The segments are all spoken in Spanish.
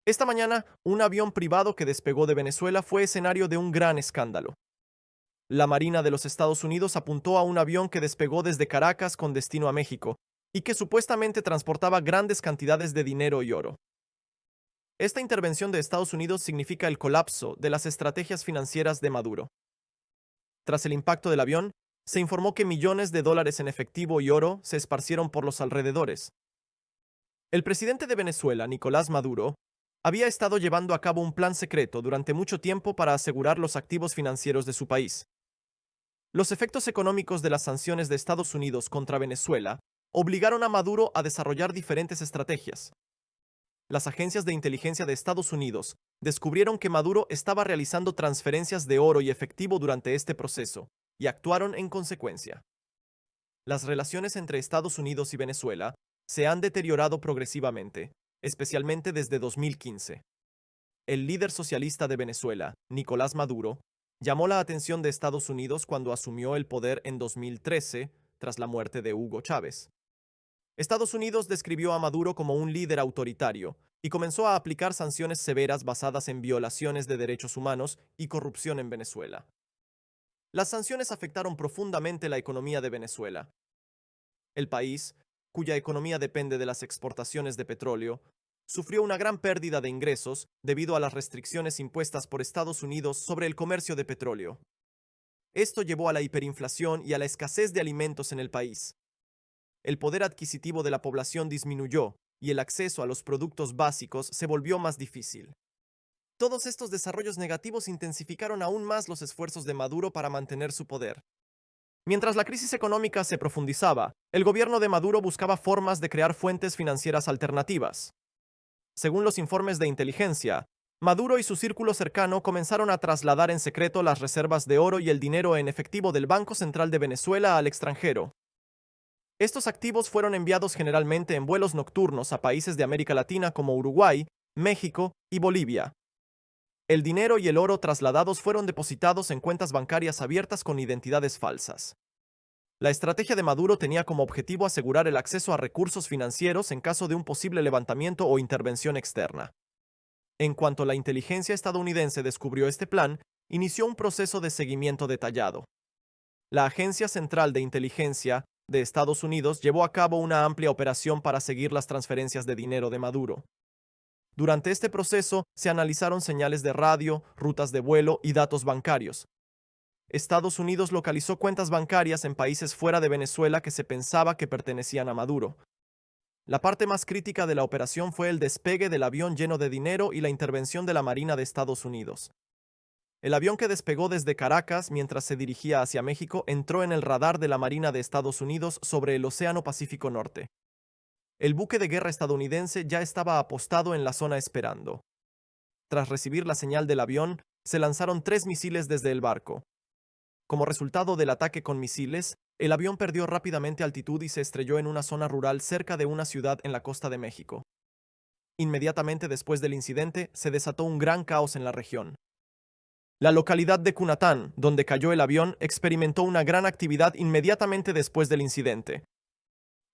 Esta mañana, un avión privado que despegó de Venezuela fue escenario de un gran escándalo. La Marina de los Estados Unidos apuntó a un avión que despegó desde Caracas con destino a México y que supuestamente transportaba grandes cantidades de dinero y oro. Esta intervención de Estados Unidos significa el colapso de las estrategias financieras de Maduro. Tras el impacto del avión, se informó que millones de dólares en efectivo y oro se esparcieron por los alrededores. El presidente de Venezuela, Nicolás Maduro, había estado llevando a cabo un plan secreto durante mucho tiempo para asegurar los activos financieros de su país. Los efectos económicos de las sanciones de Estados Unidos contra Venezuela obligaron a Maduro a desarrollar diferentes estrategias. Las agencias de inteligencia de Estados Unidos descubrieron que Maduro estaba realizando transferencias de oro y efectivo durante este proceso, y actuaron en consecuencia. Las relaciones entre Estados Unidos y Venezuela se han deteriorado progresivamente, especialmente desde 2015. El líder socialista de Venezuela, Nicolás Maduro, llamó la atención de Estados Unidos cuando asumió el poder en 2013, tras la muerte de Hugo Chávez. Estados Unidos describió a Maduro como un líder autoritario y comenzó a aplicar sanciones severas basadas en violaciones de derechos humanos y corrupción en Venezuela. Las sanciones afectaron profundamente la economía de Venezuela. El país, cuya economía depende de las exportaciones de petróleo, sufrió una gran pérdida de ingresos debido a las restricciones impuestas por Estados Unidos sobre el comercio de petróleo. Esto llevó a la hiperinflación y a la escasez de alimentos en el país. El poder adquisitivo de la población disminuyó y el acceso a los productos básicos se volvió más difícil. Todos estos desarrollos negativos intensificaron aún más los esfuerzos de Maduro para mantener su poder. Mientras la crisis económica se profundizaba, el gobierno de Maduro buscaba formas de crear fuentes financieras alternativas. Según los informes de inteligencia, Maduro y su círculo cercano comenzaron a trasladar en secreto las reservas de oro y el dinero en efectivo del Banco Central de Venezuela al extranjero. Estos activos fueron enviados generalmente en vuelos nocturnos a países de América Latina como Uruguay, México y Bolivia. El dinero y el oro trasladados fueron depositados en cuentas bancarias abiertas con identidades falsas. La estrategia de Maduro tenía como objetivo asegurar el acceso a recursos financieros en caso de un posible levantamiento o intervención externa. En cuanto la inteligencia estadounidense descubrió este plan, inició un proceso de seguimiento detallado. La Agencia Central de Inteligencia de Estados Unidos llevó a cabo una amplia operación para seguir las transferencias de dinero de Maduro. Durante este proceso se analizaron señales de radio, rutas de vuelo y datos bancarios. Estados Unidos localizó cuentas bancarias en países fuera de Venezuela que se pensaba que pertenecían a Maduro. La parte más crítica de la operación fue el despegue del avión lleno de dinero y la intervención de la Marina de Estados Unidos. El avión que despegó desde Caracas mientras se dirigía hacia México entró en el radar de la Marina de Estados Unidos sobre el Océano Pacífico Norte. El buque de guerra estadounidense ya estaba apostado en la zona esperando. Tras recibir la señal del avión, se lanzaron 3 misiles desde el barco. Como resultado del ataque con misiles, el avión perdió rápidamente altitud y se estrelló en una zona rural cerca de una ciudad en la costa de México. Inmediatamente después del incidente, se desató un gran caos en la región. La localidad de Cunatán, donde cayó el avión, experimentó una gran actividad inmediatamente después del incidente.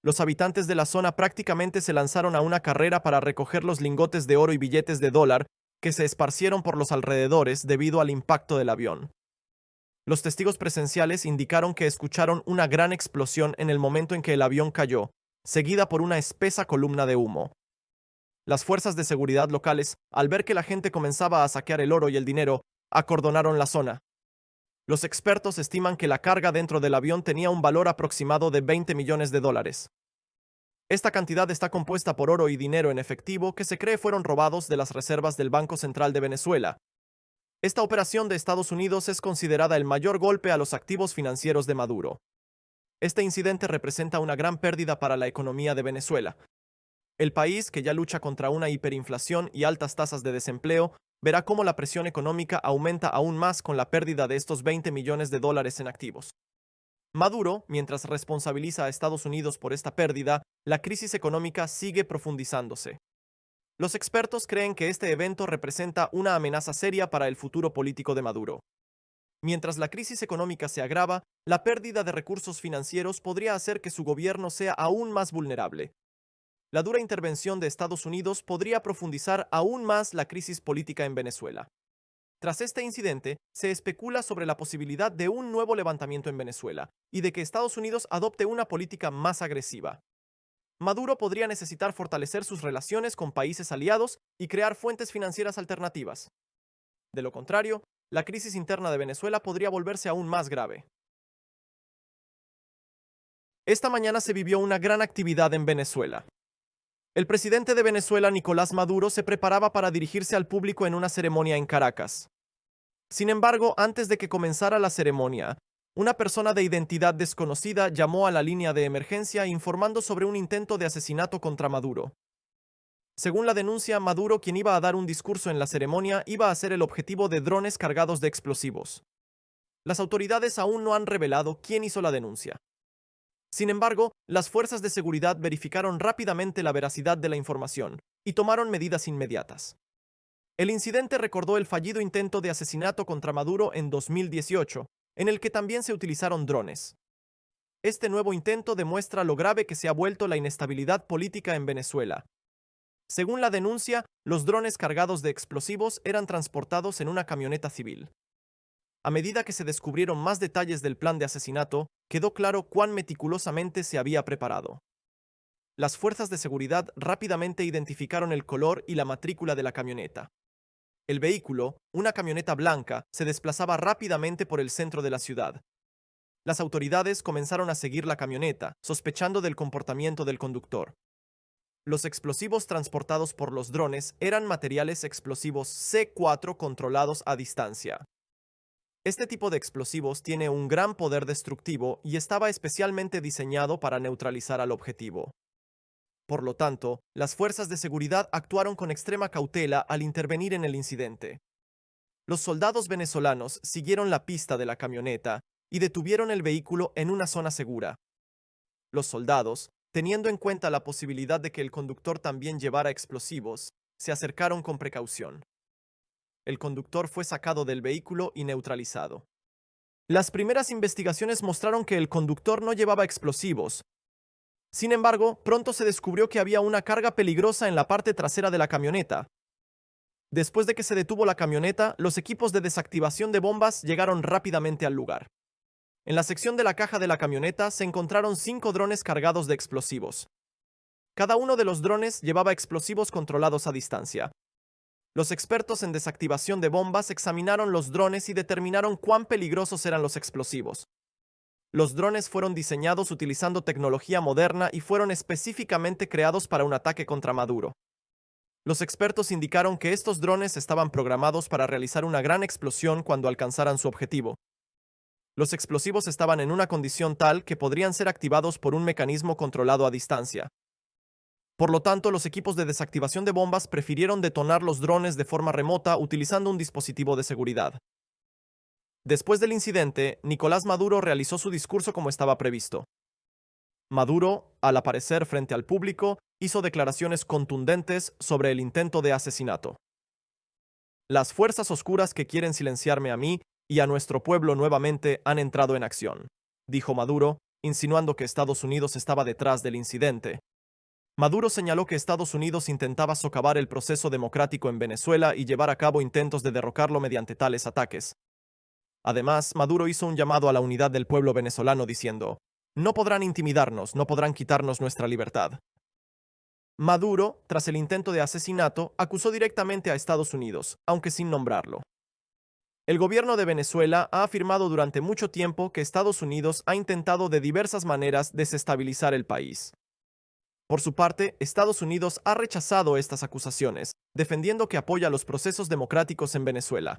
Los habitantes de la zona prácticamente se lanzaron a una carrera para recoger los lingotes de oro y billetes de dólar que se esparcieron por los alrededores debido al impacto del avión. Los testigos presenciales indicaron que escucharon una gran explosión en el momento en que el avión cayó, seguida por una espesa columna de humo. Las fuerzas de seguridad locales, al ver que la gente comenzaba a saquear el oro y el dinero, acordonaron la zona. Los expertos estiman que la carga dentro del avión tenía un valor aproximado de 20 millones de dólares. Esta cantidad está compuesta por oro y dinero en efectivo que se cree fueron robados de las reservas del Banco Central de Venezuela. Esta operación de Estados Unidos es considerada el mayor golpe a los activos financieros de Maduro. Este incidente representa una gran pérdida para la economía de Venezuela. El país, que ya lucha contra una hiperinflación y altas tasas de desempleo, verá cómo la presión económica aumenta aún más con la pérdida de estos 20 millones de dólares en activos. Maduro, mientras responsabiliza a Estados Unidos por esta pérdida, la crisis económica sigue profundizándose. Los expertos creen que este evento representa una amenaza seria para el futuro político de Maduro. Mientras la crisis económica se agrava, la pérdida de recursos financieros podría hacer que su gobierno sea aún más vulnerable. la dura intervención de Estados Unidos podría profundizar aún más la crisis política en Venezuela. Tras este incidente, se especula sobre la posibilidad de un nuevo levantamiento en Venezuela y de que Estados Unidos adopte una política más agresiva. Maduro podría necesitar fortalecer sus relaciones con países aliados y crear fuentes financieras alternativas. De lo contrario, la crisis interna de Venezuela podría volverse aún más grave. Esta mañana se vivió una gran actividad en Venezuela. El presidente de Venezuela, Nicolás Maduro, se preparaba para dirigirse al público en una ceremonia en Caracas. Sin embargo, antes de que comenzara la ceremonia, una persona de identidad desconocida llamó a la línea de emergencia informando sobre un intento de asesinato contra Maduro. Según la denuncia, Maduro, quien iba a dar un discurso en la ceremonia, iba a ser el objetivo de drones cargados de explosivos. Las autoridades aún no han revelado quién hizo la denuncia. Sin embargo, las fuerzas de seguridad verificaron rápidamente la veracidad de la información y tomaron medidas inmediatas. El incidente recordó el fallido intento de asesinato contra Maduro en 2018, en el que también se utilizaron drones. Este nuevo intento demuestra lo grave que se ha vuelto la inestabilidad política en Venezuela. Según la denuncia, los drones cargados de explosivos eran transportados en una camioneta civil. A medida que se descubrieron más detalles del plan de asesinato, quedó claro cuán meticulosamente se había preparado. Las fuerzas de seguridad rápidamente identificaron el color y la matrícula de la camioneta. El vehículo, una camioneta blanca, se desplazaba rápidamente por el centro de la ciudad. Las autoridades comenzaron a seguir la camioneta, sospechando del comportamiento del conductor. Los explosivos transportados por los drones eran materiales explosivos C4 controlados a distancia. Este tipo de explosivos tiene un gran poder destructivo y estaba especialmente diseñado para neutralizar al objetivo. Por lo tanto, las fuerzas de seguridad actuaron con extrema cautela al intervenir en el incidente. Los soldados venezolanos siguieron la pista de la camioneta y detuvieron el vehículo en una zona segura. Los soldados, teniendo en cuenta la posibilidad de que el conductor también llevara explosivos, se acercaron con precaución. El conductor fue sacado del vehículo y neutralizado. Las primeras investigaciones mostraron que el conductor no llevaba explosivos. Sin embargo, pronto se descubrió que había una carga peligrosa en la parte trasera de la camioneta. Después de que se detuvo la camioneta, los equipos de desactivación de bombas llegaron rápidamente al lugar. En la sección de la caja de la camioneta se encontraron 5 drones cargados de explosivos. Cada uno de los drones llevaba explosivos controlados a distancia. Los expertos en desactivación de bombas examinaron los drones y determinaron cuán peligrosos eran los explosivos. Los drones fueron diseñados utilizando tecnología moderna y fueron específicamente creados para un ataque contra Maduro. Los expertos indicaron que estos drones estaban programados para realizar una gran explosión cuando alcanzaran su objetivo. Los explosivos estaban en una condición tal que podrían ser activados por un mecanismo controlado a distancia. Por lo tanto, los equipos de desactivación de bombas prefirieron detonar los drones de forma remota utilizando un dispositivo de seguridad. Después del incidente, Nicolás Maduro realizó su discurso como estaba previsto. Maduro, al aparecer frente al público, hizo declaraciones contundentes sobre el intento de asesinato. Las fuerzas oscuras que quieren silenciarme a mí y a nuestro pueblo nuevamente han entrado en acción, dijo Maduro, insinuando que Estados Unidos estaba detrás del incidente. Maduro señaló que Estados Unidos intentaba socavar el proceso democrático en Venezuela y llevar a cabo intentos de derrocarlo mediante tales ataques. Además, Maduro hizo un llamado a la unidad del pueblo venezolano diciendo: "No podrán intimidarnos, no podrán quitarnos nuestra libertad". Maduro, tras el intento de asesinato, acusó directamente a Estados Unidos, aunque sin nombrarlo. El gobierno de Venezuela ha afirmado durante mucho tiempo que Estados Unidos ha intentado de diversas maneras desestabilizar el país. Por su parte, Estados Unidos ha rechazado estas acusaciones, defendiendo que apoya los procesos democráticos en Venezuela.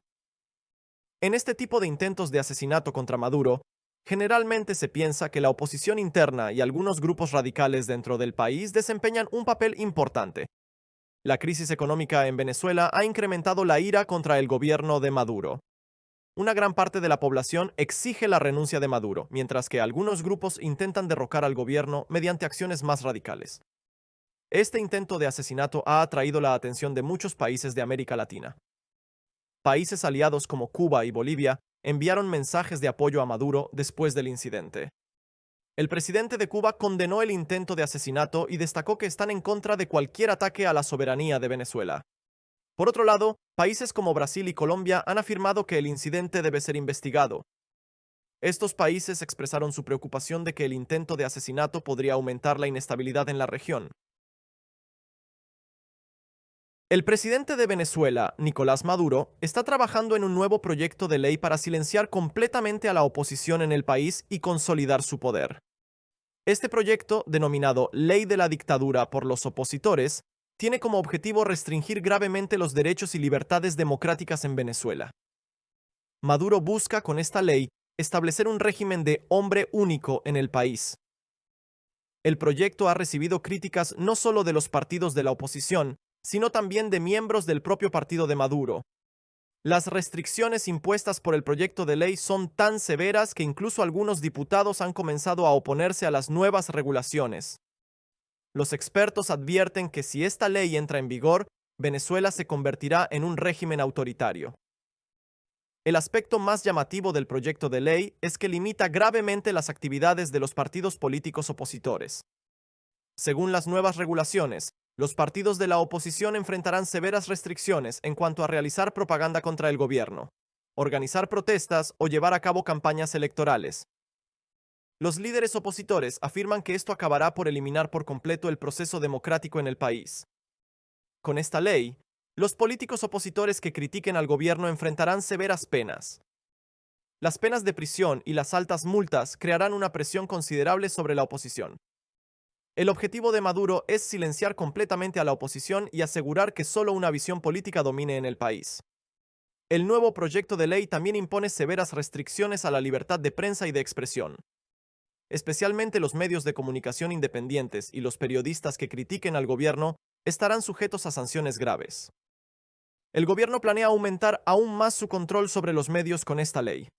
En este tipo de intentos de asesinato contra Maduro, generalmente se piensa que la oposición interna y algunos grupos radicales dentro del país desempeñan un papel importante. La crisis económica en Venezuela ha incrementado la ira contra el gobierno de Maduro. Una gran parte de la población exige la renuncia de Maduro, mientras que algunos grupos intentan derrocar al gobierno mediante acciones más radicales. Este intento de asesinato ha atraído la atención de muchos países de América Latina. Países aliados como Cuba y Bolivia enviaron mensajes de apoyo a Maduro después del incidente. El presidente de Cuba condenó el intento de asesinato y destacó que están en contra de cualquier ataque a la soberanía de Venezuela. Por otro lado, países como Brasil y Colombia han afirmado que el incidente debe ser investigado. Estos países expresaron su preocupación de que el intento de asesinato podría aumentar la inestabilidad en la región. El presidente de Venezuela, Nicolás Maduro, está trabajando en un nuevo proyecto de ley para silenciar completamente a la oposición en el país y consolidar su poder. Este proyecto, denominado Ley de la Dictadura por los Opositores, tiene como objetivo restringir gravemente los derechos y libertades democráticas en Venezuela. Maduro busca, con esta ley, establecer un régimen de hombre único en el país. El proyecto ha recibido críticas no solo de los partidos de la oposición, sino también de miembros del propio partido de Maduro. Las restricciones impuestas por el proyecto de ley son tan severas que incluso algunos diputados han comenzado a oponerse a las nuevas regulaciones. Los expertos advierten que si esta ley entra en vigor, Venezuela se convertirá en un régimen autoritario. El aspecto más llamativo del proyecto de ley es que limita gravemente las actividades de los partidos políticos opositores. Según las nuevas regulaciones, los partidos de la oposición enfrentarán severas restricciones en cuanto a realizar propaganda contra el gobierno, organizar protestas o llevar a cabo campañas electorales. Los líderes opositores afirman que esto acabará por eliminar por completo el proceso democrático en el país. Con esta ley, los políticos opositores que critiquen al gobierno enfrentarán severas penas. Las penas de prisión y las altas multas crearán una presión considerable sobre la oposición. El objetivo de Maduro es silenciar completamente a la oposición y asegurar que solo una visión política domine en el país. El nuevo proyecto de ley también impone severas restricciones a la libertad de prensa y de expresión. Especialmente los medios de comunicación independientes y los periodistas que critiquen al gobierno estarán sujetos a sanciones graves. El gobierno planea aumentar aún más su control sobre los medios con esta ley.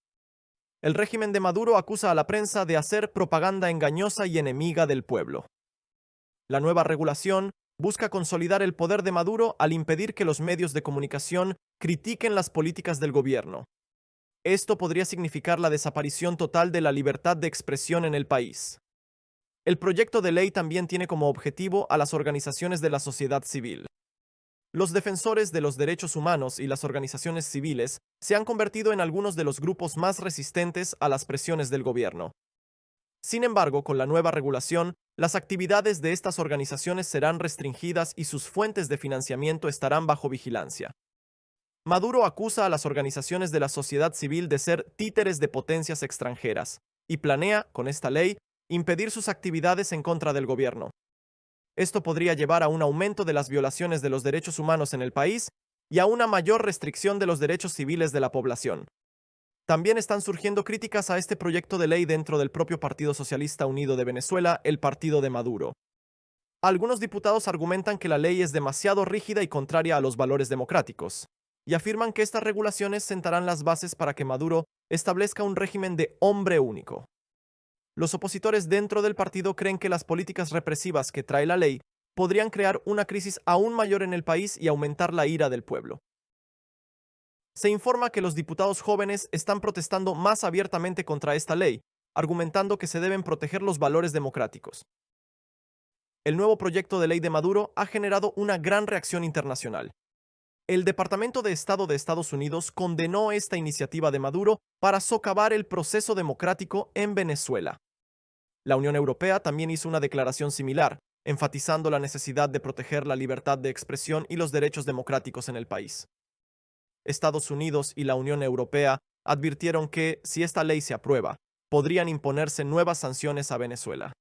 El régimen de Maduro acusa a la prensa de hacer propaganda engañosa y enemiga del pueblo. La nueva regulación busca consolidar el poder de Maduro al impedir que los medios de comunicación critiquen las políticas del gobierno. Esto podría significar la desaparición total de la libertad de expresión en el país. El proyecto de ley también tiene como objetivo a las organizaciones de la sociedad civil. Los defensores de los derechos humanos y las organizaciones civiles se han convertido en algunos de los grupos más resistentes a las presiones del gobierno. Sin embargo, con la nueva regulación, las actividades de estas organizaciones serán restringidas y sus fuentes de financiamiento estarán bajo vigilancia. Maduro acusa a las organizaciones de la sociedad civil de ser títeres de potencias extranjeras y planea, con esta ley, impedir sus actividades en contra del gobierno. Esto podría llevar a un aumento de las violaciones de los derechos humanos en el país y a una mayor restricción de los derechos civiles de la población. También están surgiendo críticas a este proyecto de ley dentro del propio Partido Socialista Unido de Venezuela, el partido de Maduro. Algunos diputados argumentan que la ley es demasiado rígida y contraria a los valores democráticos, y afirman que estas regulaciones sentarán las bases para que Maduro establezca un régimen de hombre único. Los opositores dentro del partido creen que las políticas represivas que trae la ley podrían crear una crisis aún mayor en el país y aumentar la ira del pueblo. Se informa que los diputados jóvenes están protestando más abiertamente contra esta ley, argumentando que se deben proteger los valores democráticos. El nuevo proyecto de ley de Maduro ha generado una gran reacción internacional. El Departamento de Estado de Estados Unidos condenó esta iniciativa de Maduro para socavar el proceso democrático en Venezuela. La Unión Europea también hizo una declaración similar, enfatizando la necesidad de proteger la libertad de expresión y los derechos democráticos en el país. Estados Unidos y la Unión Europea advirtieron que, si esta ley se aprueba, podrían imponerse nuevas sanciones a Venezuela.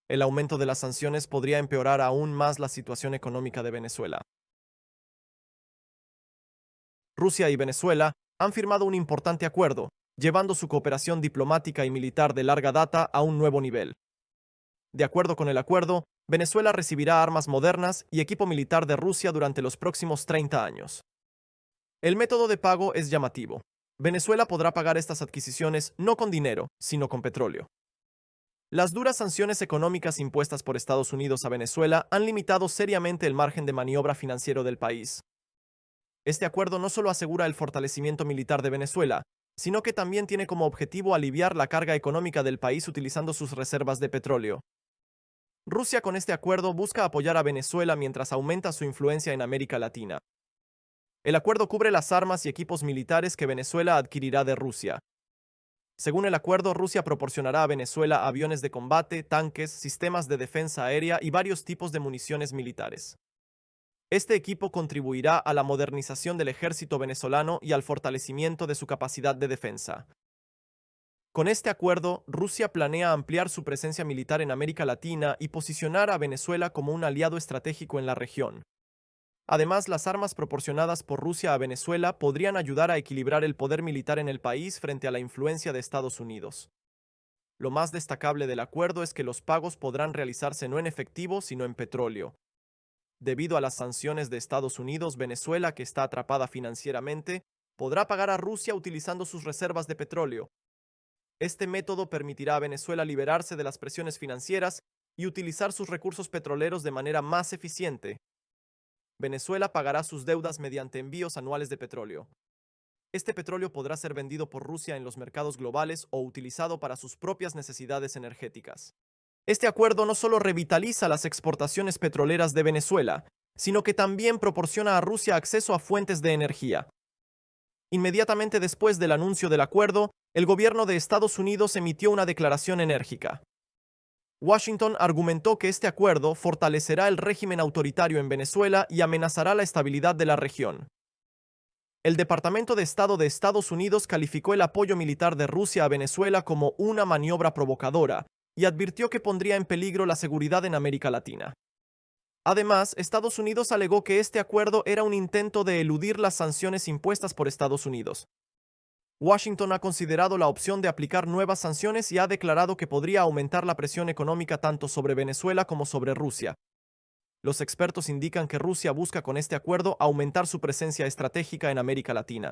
El aumento de las sanciones podría empeorar aún más la situación económica de Venezuela. Rusia y Venezuela han firmado un importante acuerdo, llevando su cooperación diplomática y militar de larga data a un nuevo nivel. De acuerdo con el acuerdo, Venezuela recibirá armas modernas y equipo militar de Rusia durante los próximos 30 años. El método de pago es llamativo. Venezuela podrá pagar estas adquisiciones no con dinero, sino con petróleo. Las duras sanciones económicas impuestas por Estados Unidos a Venezuela han limitado seriamente el margen de maniobra financiero del país. Este acuerdo no solo asegura el fortalecimiento militar de Venezuela, sino que también tiene como objetivo aliviar la carga económica del país utilizando sus reservas de petróleo. Rusia con este acuerdo busca apoyar a Venezuela mientras aumenta su influencia en América Latina. El acuerdo cubre las armas y equipos militares que Venezuela adquirirá de Rusia. Según el acuerdo, Rusia proporcionará a Venezuela aviones de combate, tanques, sistemas de defensa aérea y varios tipos de municiones militares. Este equipo contribuirá a la modernización del ejército venezolano y al fortalecimiento de su capacidad de defensa. Con este acuerdo, Rusia planea ampliar su presencia militar en América Latina y posicionar a Venezuela como un aliado estratégico en la región. Además, las armas proporcionadas por Rusia a Venezuela podrían ayudar a equilibrar el poder militar en el país frente a la influencia de Estados Unidos. Lo más destacable del acuerdo es que los pagos podrán realizarse no en efectivo, sino en petróleo. Debido a las sanciones de Estados Unidos, Venezuela, que está atrapada financieramente, podrá pagar a Rusia utilizando sus reservas de petróleo. Este método permitirá a Venezuela liberarse de las presiones financieras y utilizar sus recursos petroleros de manera más eficiente. Venezuela pagará sus deudas mediante envíos anuales de petróleo. Este petróleo podrá ser vendido por Rusia en los mercados globales o utilizado para sus propias necesidades energéticas. Este acuerdo no solo revitaliza las exportaciones petroleras de Venezuela, sino que también proporciona a Rusia acceso a fuentes de energía. Inmediatamente después del anuncio del acuerdo, el gobierno de Estados Unidos emitió una declaración enérgica. Washington argumentó que este acuerdo fortalecerá el régimen autoritario en Venezuela y amenazará la estabilidad de la región. El Departamento de Estado de Estados Unidos calificó el apoyo militar de Rusia a Venezuela como una maniobra provocadora y advirtió que pondría en peligro la seguridad en América Latina. Además, Estados Unidos alegó que este acuerdo era un intento de eludir las sanciones impuestas por Estados Unidos. Washington ha considerado la opción de aplicar nuevas sanciones y ha declarado que podría aumentar la presión económica tanto sobre Venezuela como sobre Rusia. Los expertos indican que Rusia busca con este acuerdo aumentar su presencia estratégica en América Latina.